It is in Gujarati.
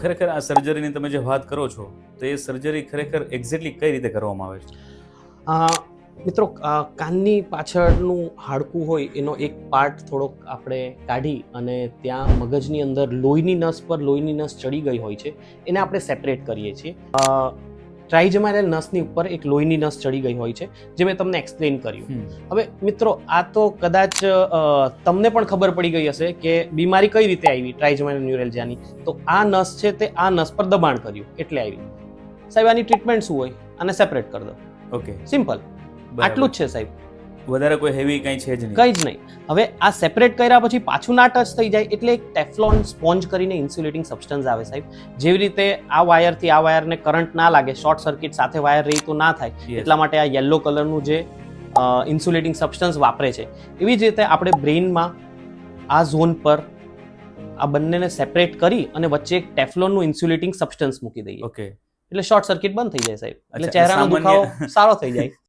ખરેખર આ સર્જરીની તમે જે વાત કરો છો તો એ સર્જરી ખરેખર એક્ઝેક્ટલી કઈ રીતે કરવામાં આવે છે? અ, મિત્રો, કાનની પાછળનું હાડકું હોય એનો એક પાર્ટ થોડોક આપણે કાઢી અને ત્યાં મગજની અંદર લોહીની નસ પર લોહીની નસ ચડી ગઈ હોય છે, એને આપણે સેપરેટ કરીએ છીએ. ટ્રાઇજેમિનલ નસની ઉપર એક લોહીની નસ ચડી ગઈ હોય છે, જે મેં તમને એક્સપ્લેન કર્યું. હવે મિત્રો, આ તો કદાચ તમને પણ ખબર પડી ગઈ હશે કે બીમારી કઈ રીતે આવી ટ્રાઇજેમિનલ ન્યુરેલ્જિયાની. તો આ નસ છે તે આ નસ પર દબાણ કર્યું એટલે આવી. સાહેબ, આની ટ્રીટમેન્ટ શું હોય? આને સેપરેટ કરી દો. ઓકે, સિમ્પલ, આટલું જ છે સાહેબ, વધારે કોઈ હેવી કંઈ છે જ નહીં. કંઈ જ નહીં. હવે આ સેપરેટ કર્યા પછી પાછું ના ટચ થઈ જાય એટલે એક ટેફલોન સ્પોન્જ કરીને ઇન્સ્યુલેટિંગ સબસ્ટન્સ આવે સાહેબ. જેવી રીતે આ વાયરથી આ વાયરને કરંટ ના લાગે, શોર્ટ સર્કિટ સાથે વાયર રહી તો ના થાય, Yes. એટલા માટે આ યલો કલરનું જે ઇન્સ્યુલેટિંગ સબસ્ટન્સ વાપરે છે. એવી જ રીતે આપણે બ્રેઇનમાં આ ઝોન પર આ બંનેને સેપરેટ કરી અને વચ્ચે એક ટેફલોનનું ઇન્સ્યુલેટિંગ સબસ્ટન્સ મૂકી દઈએ ઓકે, એટલે શોર્ટ સર્કિટ બંધ થઈ જાય સાહેબ, એટલે અચ્છા, ચહેરાનો સામાન્ય- દુખાવો સારો થઈ જાય.